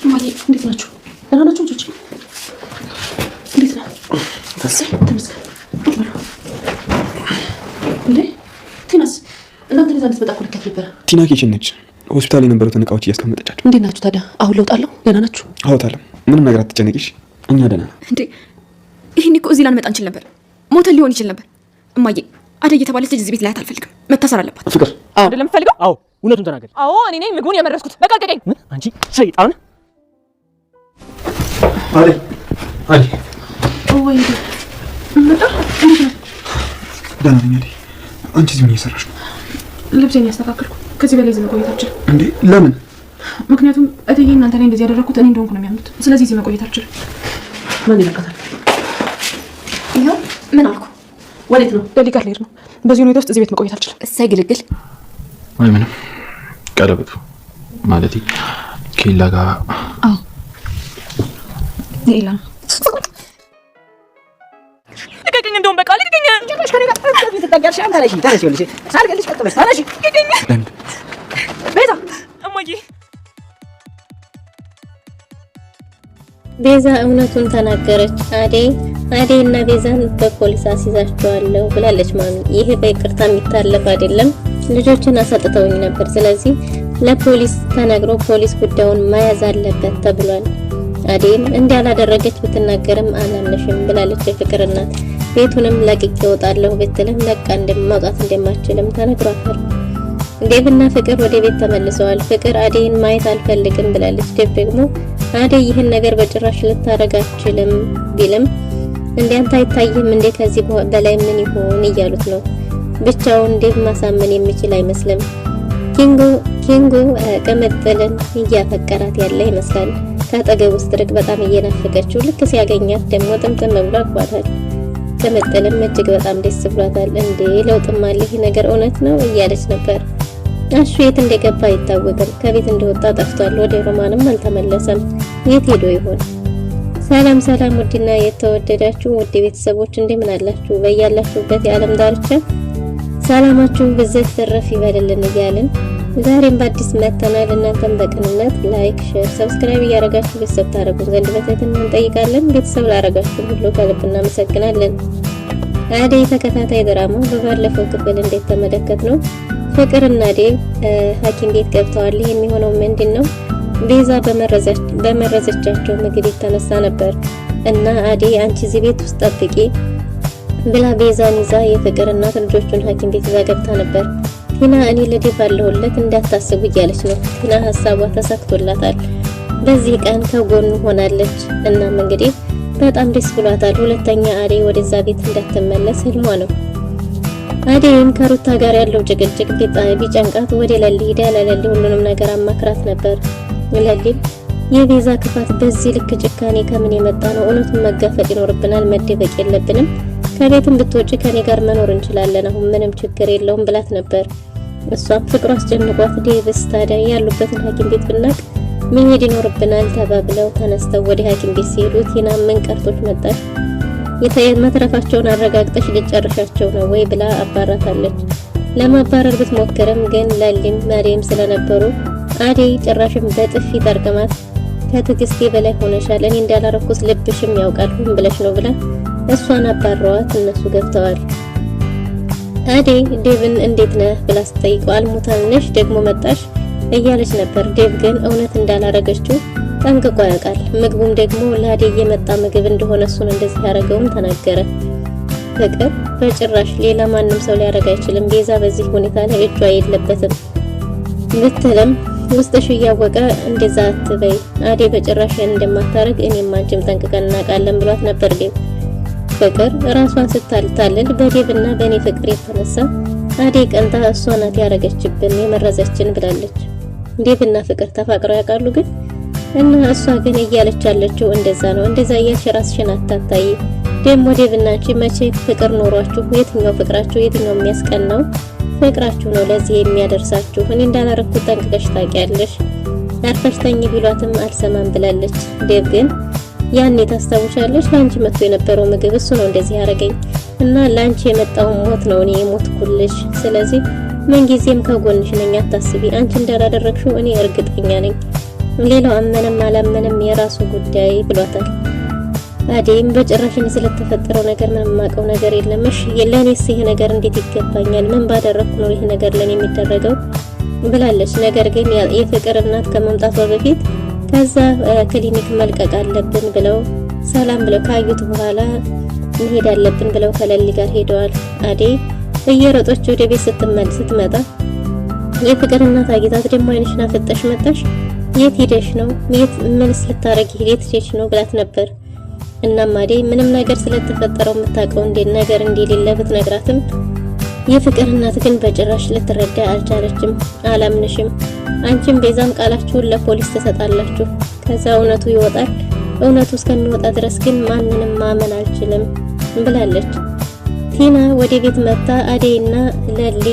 ማዬ እንዴት ናችሁ? ደህና ናችሁ ልጆች? እንዴት ነው? ተመስገን። እንዴ ቲናስ እናንተ ለዛ ልትመጣ እኮ ልከት ነበረ። ቲና ኪችን ነች። ሆስፒታል የነበሩትን እቃዎች እያስቀመጠቻቸው። እንዴት ናችሁ ታዲያ? አሁን ለውጥ አለው? ደህና ናችሁ? አውጣለም። ምንም ነገር አትጨነቂሽ፣ እኛ ደህና ነን። እንዴ ይሄን እኮ እዚህ ላንመጣ እንችል ነበር። ሞተን ሊሆን ይችል ነበር። እማዬ አደይ የተባለች ልጅ እዚህ ቤት ላያት አልፈልግም። መታሰር አለባት። ፍቅር አይደለም ፈልገው? አዎ እውነቱን ተናገር። አዎ እኔ ነኝ ምግቡን ያመረስኩት። በቃ ገደኝ። ምን አንቺ ሰይጣን! አደይ ወይ መጣ። እንዴት ነው? ደህና ነኝ አደይ። አንቺ እዚህ ምን እየሰራሽ ነው? ልብሴን ያስተካክልኩ። ከዚህ በላይ እዚህ መቆየት አልችልም። እንዴ ለምን? ምክንያቱም እትዬ እናንተ ላይ እንደዚህ ያደረኩት እኔ እንደሆንኩ ነው የሚያምኑት። ስለዚህ እዚህ መቆየት አልችልም። ማን ይነካታል? ይኸው ምን አልኩ? ወዴት ነው? ደሊ ጋር ልሄድ ነው። በዚህ ሁኔታ ውስጥ እዚህ ቤት መቆየት አልችልም። እሳይ ግልግል ወይ ምንም ቀለበቱ ማለት ኬላ ጋር ሌላ ልቀቀኝ። እንደውም በቃ ልቀቀኝ። ጀመርሽ ከኔ ጋር ትጠጋልሽ። አንተ ታለሽ ታለሽ ይልሽ ሳልገልሽ ቀጥበሽ ታለሽ ልቀቀኝ። ለምን ቤዛ እማዬ ቤዛ እውነቱን ተናገረች። አደይና ቤዛን በፖሊስ አስይዛቸዋለሁ ብላለች ማሚ። ይሄ በይቅርታ የሚታለፍ አይደለም። ልጆችን አሳጥተውኝ ነበር፣ ስለዚህ ለፖሊስ ተነግሮ ፖሊስ ጉዳዩን መያዝ አለበት ተብሏል። አደይም እንዳላደረገች ብትናገርም አላምንሽም ብላለች የፍቅር እናት። ቤቱንም ለቅቄ እወጣለሁ ብትልም ለቃ መውጣት እንደማትችልም ተነግሯታል። ዴቭና ፍቅር ወደ ቤት ተመልሰዋል። ፍቅር አደይን ማየት አልፈልግም ብላለች። ዴቭ ደግሞ አደይ ይህን ነገር በጭራሽ ልታረግ አትችልም ቢልም እንዴት አይታይም እንዴ ከዚህ በላይ ምን ይሆን እያሉት ነው። ብቻውን ዴቭ ማሳመን የሚችል አይመስልም። ኪንጎ ቅምጥልን እያፈቀራት ያለ ይመስላል። ከአጠገቡ ስትርቅ በጣም እየናፈቀችው፣ ልክ ሲያገኛት ደግሞ ጥምጥም ብሎ አቅፏታል። ቅምጥልም እጅግ በጣም ደስ ብሏታል። እንዴ ለውጥም አለ፣ ይሄ ነገር እውነት ነው እያለች ነበር። አሹ የት እንደገባ አይታወቅም። ከቤት እንደወጣ ጠፍቷል። ወደ ሮማንም አልተመለሰም። የት ሄዶ ይሆን? ሰላም ውድና የተወደዳችሁ ውድ ቤተሰቦች እንደምን አላችሁ? በያላችሁበት የዓለም ዳርቻ ሰላማችሁ ብዘት ተረፍ ይበልልን እያልን ዛሬም በአዲስ መተናል። እናንተም በቅንነት ላይክ፣ ሼር፣ ሰብስክራይብ እያደረጋችሁ ቤተሰብ ታደርጉን ዘንድ በትህትና እንጠይቃለን። ቤተሰብ ላደረጋችሁ ሁሉ ከልብ እናመሰግናለን። አደይ ተከታታይ ድራማ በባለፈው ክፍል እንዴት ተመለከትነው ፍቅርና ዴቭ ሐኪም ቤት ገብተዋል። የሚሆነው ምንድነው? ቤዛ በመረዘቻቸው ምግብ የተነሳ ነበር እና አደይ አንቺ እዚህ ቤት ውስጥ ጠብቂ ብላ ቤዛን ይዛ የፍቅር እናት ልጆቹን ሐኪም ቤት ይዛ ገብታ ነበር። ቲና እኔ ለዴቭ አለሁለት እንዳታስቡ እያለች ነው። ቲና ሐሳቧ ተሳክቶላታል። በዚህ ቀን ከጎኑ ሆናለች። እናም እንግዲህ በጣም ደስ ብሏታል። ሁለተኛ አደይ ወደዛ ቤት እንዳትመለስ ህልሟ ነው። አደይም ከሩታ ጋር ያለው ጭቅጭቅ ቢጨንቃት ወደ ለሊ ሄዳ ለለሊ ሁሉንም ነገር አማክራት ነበር። ለሊም የቤዛ ክፋት በዚህ ልክ ጭካኔ ከምን የመጣ ነው? እውነቱን መጋፈጥ ይኖርብናል፣ መደበቅ የለብንም። ከቤትም ብትወጪ ከኔ ጋር መኖር እንችላለን፣ አሁን ምንም ችግር የለውም ብላት ነበር። እሷም ፍቅሩ አስጨንቋት ዴቭስ ታዲያ ያሉበትን ሐኪም ቤት ብናቅ መሄድ ይኖርብናል ተባብለው ተነስተው ወደ ሐኪም ቤት ሲሄዱ ቲና ምን ቀርቶች መጣች? መትረፋቸውን አረጋግጠሽ ልጨርሻቸው ነው ወይ ብላ አባራታለች። ለማባረር ብትሞክርም ግን ለሊም መሪም ስለነበሩ አደይ ጭራሽም በጥፊ ጠርቅማት ከትዕግስቴ በላይ ሆነሻል፣ እኔ እንዳላረኩስ ልብሽም ያውቃል፣ ምን ብለሽ ነው ብላ እሷን አባረዋት። እነሱ ገብተዋል። አደይ ዴቭን እንዴት ነህ ብላ ስትጠይቀው አልሞታል ነሽ ደግሞ መጣሽ እያለች ነበር። ዴቭ ግን እውነት እንዳላረገችው ጠንቅቆ ያውቃል። ምግቡም ደግሞ ለአደይ የመጣ ምግብ እንደሆነ እሱን እንደዚህ ያደረገውም ተናገረ። ፍቅር በጭራሽ ሌላ ማንም ሰው ሊያደርግ አይችልም፣ ቤዛ በዚህ ሁኔታ ላይ እጇ የለበትም ብትልም ውስጥሽ እያወቀ እንደዛ አትበይ፣ አደይ በጭራሽ እንደማታረግ እኔም አንቺም ጠንቅቀን እናውቃለን ብሏት ነበር። ዴቭ ፍቅር ራሷን ስታልታልል በዴቭና በእኔ ፍቅር የተነሳ አደይ ቀንታ እሷ ናት ያረገችብን የመረዘችን ብላለች። ዴቭና ፍቅር ተፋቅረው ያውቃሉ ግን እና እሷ ግን እያለች ያለችው እንደዛ ነው። እንደዛ እያልሽ ራስሽን አታታይ። ደግሞ ዴቭና አንቺ መቼ ፍቅር ኖሯችሁ? የትኛው ፍቅራችሁ የትኛው የሚያስቀናው ፍቅራችሁ ነው ለዚህ የሚያደርሳችሁ? እኔ እንዳላረኩት ጠንቅቀሽ ታውቂያለሽ። አርፈሽ ተኝ ቢሏትም አልሰማም ብላለች። ዴቭ ግን ያኔ ታስታውሻለሽ ላንቺ መጥቶ የነበረው ምግብ እሱ ነው እንደዚህ ያረገኝ እና ላንቺ የመጣው ሞት ነው እኔ የሞትኩልሽ። ስለዚህ ምን ጊዜም ከጎንሽ ነኝ፣ አታስቢ። አንቺ እንዳላደረግሽው እኔ እርግጠኛ ነኝ ሌላው አመነም አላመነም የራሱ ጉዳይ ብሏታል። አዴም በጭራሽ ስለተፈጠረው ነገር ምንም ማቀው ነገር የለም። እሺ ለኔስ ይሄ ነገር እንዴት ይገባኛል? ምን ባደረኩ ነው ይሄ ነገር ለኔ የሚደረገው ብላለች። ነገር ግን የፍቅር እናት ከመምጣቷ በፊት ከዛ ክሊኒክ መልቀቅ አለብን ብለው ሰላም ብለው ካዩት በኋላ መሄድ አለብን ብለው ከለሊ ጋር ሄደዋል። አዴ እየሮጠች ወደ ቤት ስትመጣ የፍቅር እናት አግኝታት ደግሞ አይንሽን አፍጠሽ መጣሽ፣ የት ሄደሽ ነው? ምንስ ልታረጊ ሄደሽ ነው ብላት ነበር። እናም አዴ ምንም ነገር ስለተፈጠረው የምታውቀው ነገር እንደሌለ ብትነግራትም የፍቅር እናት ግን በጭራሽ ልትረዳ አልቻለችም። አላምንሽም፣ አንቺም ቤዛም ቃላችሁን ለፖሊስ ተሰጣላችሁ፣ ከዛ እውነቱ ይወጣል። እውነቱ እስከሚወጣ ድረስ ግን ማንንም ማመን አልችልም ብላለች። ቲና ወደ ቤት መጣ አዴና ለሊ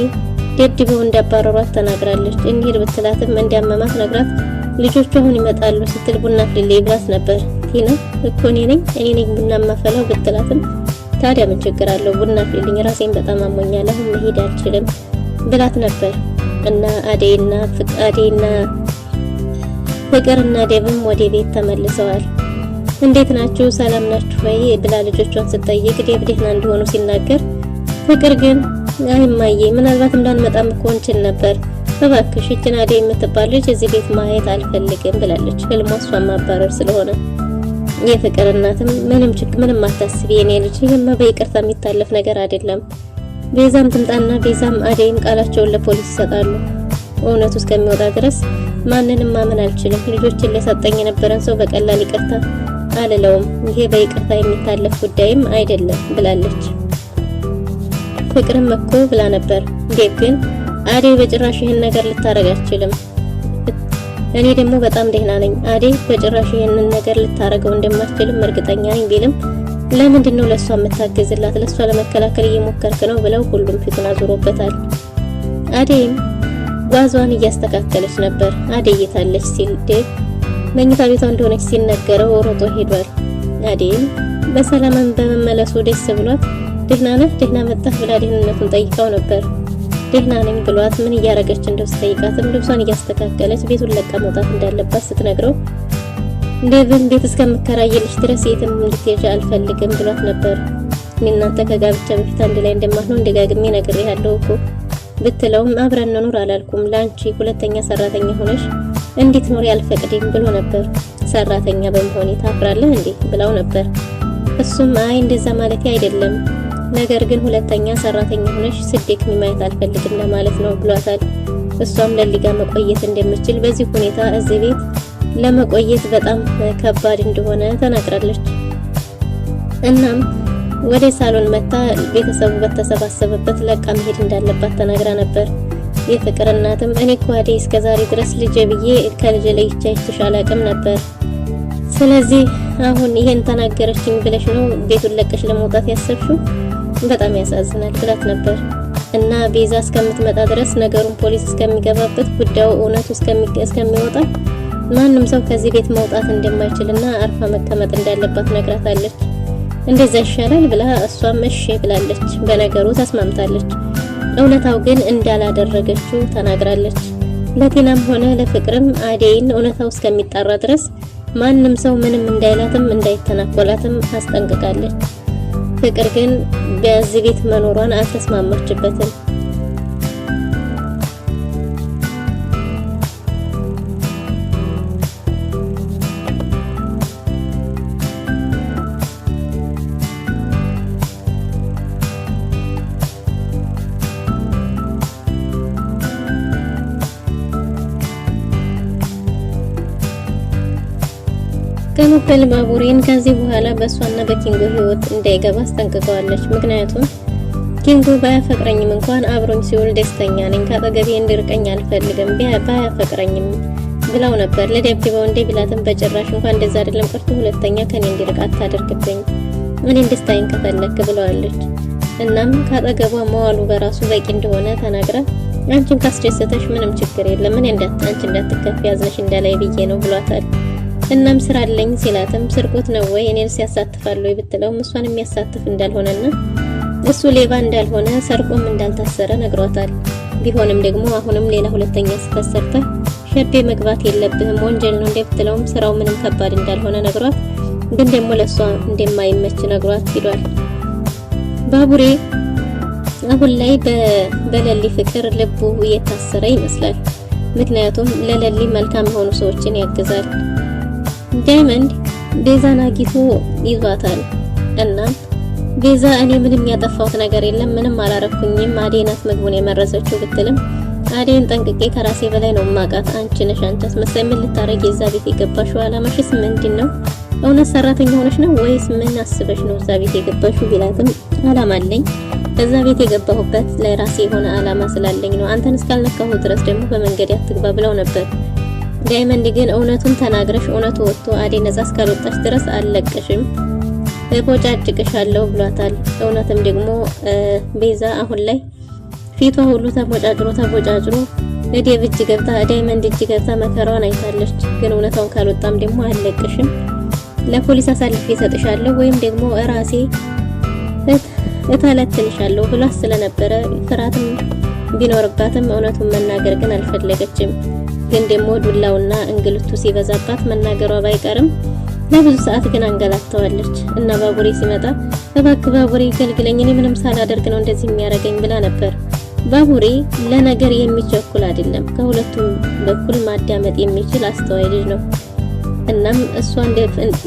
ደድበው እንዳባረሯት ተናግራለች። እንሂድ ብትላትም እንዲያመማት ነግራት ልጆቹ አሁን ይመጣሉ ስትል ቡና አፍልልኝ ብላት ነበር። ቲና እኮ እኔ ነኝ ቡና ማፈላው ብትላትም ታዲያ ምን ችግር አለው ቡና አፍልልኝ፣ ራሴን በጣም አሞኛል አሁን መሄድ አልችልም ብላት ነበር። እና አዴና ፍቅርና ደብም ወደ ቤት ተመልሰዋል። እንዴት ናችሁ ሰላም ናችሁ ወይ ብላ ልጆቿን ስትጠይቅ ደብ ደህና እንደሆኑ ሲናገር ፍቅር ግን አይማዬ ምናልባት እንዳንመጣም እኮ እንችል ነበር፣ እባክሽ እችን አዴ የምትባል ልጅ እዚህ ቤት ማየት አልፈልግም ብላለች። ህልሟ እሷን ማባረር ስለሆነ የፍቅር እናትም ምንም አታስቢ የኔ ልጅ፣ ይሄማ በይቅርታ የሚታለፍ ነገር አይደለም። ቤዛም ትምጣና ቤዛም አዴም ቃላቸውን ለፖሊስ ይሰጣሉ። እውነቱ እስከሚወጣ ድረስ ማንንም ማመን አልችልም። ልጆችን ለሰጠኝ የነበረን ሰው በቀላል ይቅርታ አልለውም። ይሄ በይቅርታ የሚታለፍ ጉዳይም አይደለም ብላለች። ፍቅርም እኮ ብላ ነበር። ዴብ ግን አዴ በጭራሽ ይሄን ነገር ልታረግ አትችልም፣ እኔ ደግሞ በጣም ደህና ነኝ፣ አዴ በጭራሽ ይሄንን ነገር ልታረገው እንደማትችልም እርግጠኛ ነኝ ቢልም ለምንድን ነው ለሷ የምታገዝላት? ለሷ ለመከላከል እየሞከርክ ነው ብለው ሁሉም ፊቱን አዙሮበታል። አዴም ጓዟን እያስተካከለች ነበር። አዴ የታለች ሲል ዴብ መኝታ ቤቷ እንደሆነች ሲነገረው ሮጦ ሄዷል። አዴም በሰላም በመመለሱ ደስ ብሏት ደህና ነህ ደህና መጣህ ብላ ደህንነቱን ጠይቀው ነበር። ደህና ነኝ ብሏት ምን እያረገች እንደው ሲጠይቃትም ልብሷን እያስተካከለች ቤቱን ለቃ መውጣት እንዳለባት ስትነግረው ዴቭን ቤት እስከምከራየልሽ ድረስ የትም እንድትሄጂ አልፈልግም ብሏት ነበር። እናንተ ከጋብቻ በፊት አንድ ላይ እንደማንሆን ደጋግሜ ነግሬሃለሁ እኮ ብትለውም አብረን እንኑር አላልኩም፣ ላንቺ ሁለተኛ ሰራተኛ ሆነሽ እንድትኖር ያልፈቅድም ብሎ ነበር። ሰራተኛ በመሆኔ ታፍራለህ እንዴ ብለው ነበር። እሱም አይ እንደዛ ማለት አይደለም፣ ነገር ግን ሁለተኛ ሰራተኛ ሆነሽ ስትደክሚ ማየት አልፈልግም ለማለት ነው ብሏታል። እሷም ለሊጋ መቆየት እንደምትችል በዚህ ሁኔታ እዚህ ቤት ለመቆየት በጣም ከባድ እንደሆነ ተናግራለች። እናም ወደ ሳሎን መታ ቤተሰቡ በተሰባሰበበት ለቃ መሄድ እንዳለባት ተናግራ ነበር። የፍቅር እናትም እኔ እኮ አዴ እስከዛሬ ድረስ ልጄ ብዬ ከልጄ ለይቼ አይቼሻል አቅም ነበር፣ ስለዚህ አሁን ይሄን ተናገረችኝ ብለሽ ነው ቤቱን ለቀሽ ለመውጣት ያሰብሽው? በጣም ያሳዝናል ብላት ነበር። እና ቤዛ እስከምትመጣ ድረስ ነገሩን ፖሊስ እስከሚገባበት ጉዳዩ እውነቱ እስከሚወጣ ማንም ሰው ከዚህ ቤት መውጣት እንደማይችልና አርፋ መቀመጥ እንዳለባት ነግራታለች። እንደዛ ይሻላል ብላ እሷም እሺ ብላለች። በነገሩ ተስማምታለች። እውነታው ግን እንዳላደረገችው ተናግራለች። ለቲናም ሆነ ለፍቅርም አዴይን እውነታው እስከሚጣራ ድረስ ማንም ሰው ምንም እንዳይላትም እንዳይተናኮላትም አስጠንቅቃለች። ፍቅር ግን በዚህ ቤት መኖሯን አልተስማማችበትም። ከመከል ባቡሬን ከዚህ በኋላ በእሷና በኪንጎ ህይወት እንዳይገባ አስጠንቅቀዋለች። ምክንያቱም ኪንጎ ባያፈቅረኝም እንኳን አብሮኝ ሲውል ደስተኛ ነኝ፣ ካጠገቤ እንዲርቀኝ አልፈልግም ባያፈቅረኝም ብላው ነበር። ለደብድበው እንደ ቢላትም በጭራሽ እንኳን እንደዛ አይደለም ቀርቶ ሁለተኛ ከኔ እንዲርቅ አታደርግብኝ፣ እኔን ደስታዬን ከፈለክ ብለዋለች። እናም ካጠገቧ መዋሉ በራሱ በቂ እንደሆነ ተናግራ አንቺን ካስደሰተሽ ምንም ችግር የለም፣ እኔ አንቺ እንዳትከፊ ያዝነሽ እንዳላይ ብዬ ነው ብሏታል። እናም ስራ አለኝ ሲላትም ስርቆት ነው ወይ እኔንስ ያሳትፋል ወይ ብትለውም እሷን የሚያሳትፍ እንዳልሆነና እሱ ሌባ እንዳልሆነ ሰርቆም እንዳልታሰረ ነግሯታል። ቢሆንም ደግሞ አሁንም ሌላ ሁለተኛ ስህተት ሰርታ ሸቤ መግባት የለብህም ወንጀል ነው እንደብትለውም ስራው ምንም ከባድ እንዳልሆነ ነግሯት፣ ግን ደግሞ ለሷ እንደማይመች ነግሯት ሄዷል። ባቡሬ አሁን ላይ በለሊ ፍቅር ልቡ እየታሰረ ይመስላል። ምክንያቱም ለለሊ መልካም የሆኑ ሰዎችን ያግዛል። ዳይመንድ ቤዛን አግኝቶ ይዟታል። እና ቤዛ እኔ ምንም ያጠፋሁት ነገር የለም፣ ምንም አላረኩኝም፣ አዴ ናት ምግቡን የመረዘችው ብትልም አዴን ጠንቅቄ ከራሴ በላይ ነው ማቃት፣ አንቺ ነሽ አንቺ አስመሳይ፣ ምን ልታረጊ እዛ ቤት የገባሽው? አላማሽስ ምንድን ነው? እውነት ሰራተኛ ሆነሽ ነው ወይስ ምን አስበሽ ነው እዛ ቤት የገባሽው? ቢላትም አላማ አለኝ፣ እዛ ቤት የገባሁበት ለራሴ የሆነ አላማ ስላለኝ ነው፣ አንተን እስካልነካሁ ድረስ ደግሞ በመንገድ አትግባ ብለው ነበር። ዳይመንድ ግን እውነቱን ተናግረሽ እውነቱ ወጥቶ አዴ ነጻ እስካልወጣሽ ድረስ አልለቅሽም፣ እቦጫጭቅሻለሁ ብሏታል። እውነትም ደግሞ ቤዛ አሁን ላይ ፊቷ ሁሉ ተቦጫጭሮ ዴቭ እጅ ገብታ ዳይመንድ እጅ ገብታ መከራዋን አይታለች። ግን እውነታውን ካልወጣም ደግሞ አልለቅሽም፣ ለፖሊስ አሳልፌ እሰጥሻለሁ ወይም ደግሞ ራሴ እተለትልሻለሁ ብሏት ስለነበረ ፍርሃትም ቢኖርባትም እውነቱን መናገር ግን አልፈለገችም። ግን ደግሞ ዱላውና እንግልቱ ሲበዛባት መናገሯ ባይቀርም ለብዙ ሰዓት ግን አንገላታዋለች። እና ባቡሬ ሲመጣ እባክህ ባቡሬ ገልግለኝ፣ እኔ ምንም ሳላደርግ ነው እንደዚህ የሚያደርገኝ ብላ ነበር። ባቡሬ ለነገር የሚቸኩል አይደለም፣ ከሁለቱም በኩል ማዳመጥ የሚችል አስተዋይ ልጅ ነው። እናም እሷ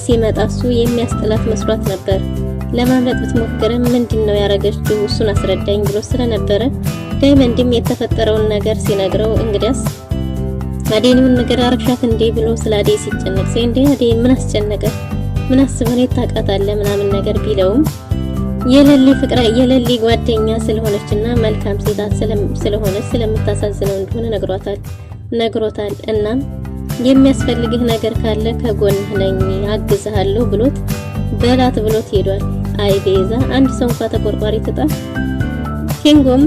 ሲመጣ እሱ የሚያስጠላት መስሏት ነበር። ለማምለጥ ብትሞክርም ምንድነው ያረገችው እሱን አስረዳኝ ብሎ ስለነበረ ዳይመንድም የተፈጠረውን ነገር ሲነግረው እንግዲያስ አዴንም ነገር አረግሻት እንዴ ብሎ ስለ አዴ ሲጨነቅ እንዴ አዴ ምን አስጨነቀ ምን አስበህ ታውቃታለህ ምናምን ነገር ቢለውም የለሊ ጓደኛ ስለሆነችና መልካም ሴት ስለሆነች ስለምታሳዝነው እንደሆነ ነግሮታል። እናም የሚያስፈልግህ ነገር ካለ ከጎንህ ነኝ አግዝሃለሁ ብሎት በላት ብሎት ሄዷል። አይ ቤዛ አንድ ሰው እንኳን ተቆርቋሪ ትጣ። ኪንጎም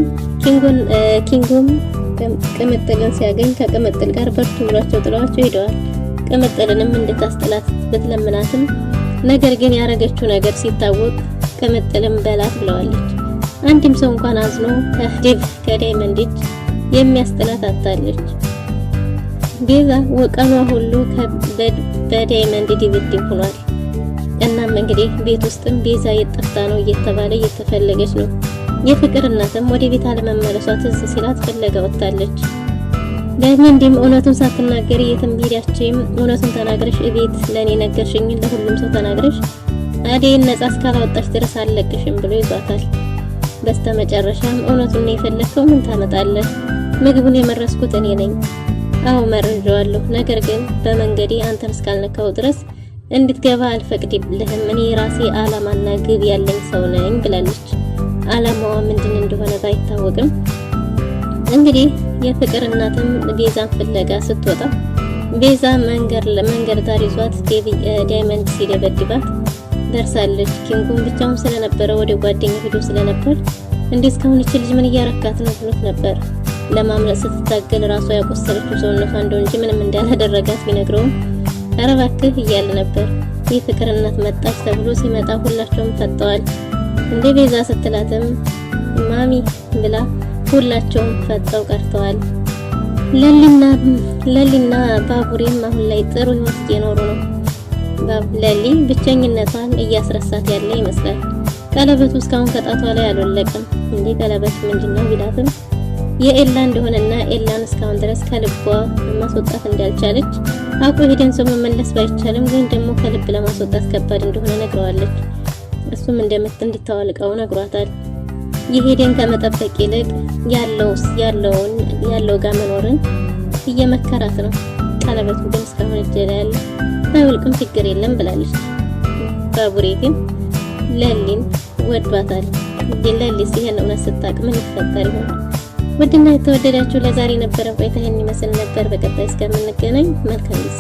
ቅምጥልን ሲያገኝ ከቅምጥል ጋር በርቱ ብሏቸው ጥለዋቸው ሄደዋል። ቅምጥልንም እንድታስጥላት ብትለምናትም ነገር ግን ያረገችው ነገር ሲታወቅ ቅምጥልም በላት ብለዋለች። አንድም ሰው እንኳን አዝኖ ከዳይመንድ እጅ የሚያስጥላት አጣለች። ቤዛ ወቀኗ ሁሉ በዳይመንድ ድብድብ ሆኗል። እናም እንግዲህ ቤት ውስጥም ቤዛ የጠፍታ ነው እየተባለ እየተፈለገች ነው። የፍቅር እናትም ወደ ቤት አለመመለሷ ትዝ ሲላት ፍለጋ ወጣለች። ዳይመንድም እውነቱን ሳትናገሪ የትም ሄዳችም እውነቱን ተናግረሽ እቤት ለኔ ነገርሽኝ ለሁሉም ሰው ተናግረሽ አዴን ነጻ እስካላወጣሽ ድረስ አልለቅሽም ብሎ ይዟታል። በስተመጨረሻም እውነቱን ነው የፈለከው፣ ምን ታመጣለህ? ምግቡን የመረስኩት እኔ ነኝ። አዎ መርዣዋለሁ፣ ነገር ግን በመንገዴ አንተን እስካልነካው ድረስ እንድትገባ አልፈቅድልህም። እኔ ራሴ አላማና ግብ ያለኝ ሰው ነኝ ብላለች። አላማዋ ምንድን እንደሆነ ባይታወቅም እንግዲህ የፍቅር እናትም ቤዛን ፍለጋ ስትወጣ ቤዛ መንገድ ዳር ይዟት ዳይመንድ ሲደበድባት ደርሳለች። ኪንጎን ብቻውን ስለነበረ ወደ ጓደኛው ሄዶ ስለነበር እንዴት እስካሁን እቺ ልጅ ምን እያረካት ነው ብሎት ነበር። ለማምለጥ ስትታገል ራሷ ያቆሰለችው ሰውነቷ እንደው እንጂ ምንም እንዳላደረጋት ቢነግረውም ኧረ እባክህ እያለ ነበር። የፍቅር እናት መጣች ተብሎ ሲመጣ ሁላቸውም ፈጠዋል። እንደ ቤዛ ስትላትም ማሚ ብላ ሁላቸውም ፈጠው ቀርተዋል። ለሊና ባቡሬም አሁን ላይ ጥሩ ህይወት እየኖሩ ነው። ለሊ ብቸኝነቷን እያስረሳት ያለ ይመስላል። ቀለበቱ እስካሁን ከጣቷ ላይ አልወለቀም። እንዴ ቀለበቱ ምንድነው ቢላትም የኤላ እንደሆነና ኤላን እስካሁን ድረስ ከልቧ ማስወጣት እንዳልቻለች አውቆ ሄደን ሰው መመለስ ባይቻልም ግን ደግሞ ከልብ ለማስወጣት ከባድ እንደሆነ ነግረዋለች። እሱም እንድታወልቀው ነግሯታል። የሄደን ከመጠበቅ ይልቅ ያለው ጋር መኖርን እየመከራት ነው። ቀለበቱ ግን እስካሁን እጅ ላይ ያለ ባይወልቅም ችግር የለም ብላለች። ባቡሬ ግን ለሊን ወዷታል። ለሊስ ይሄን እውነት ስታውቅ ምን ይፈጠር ይሆን? ውድና የተወደዳችሁ ለዛሬ ነበረ ቆይታ ይሄን ይመስል ነበር። በቀጣይ እስከምንገናኝ መልካም ጊዜ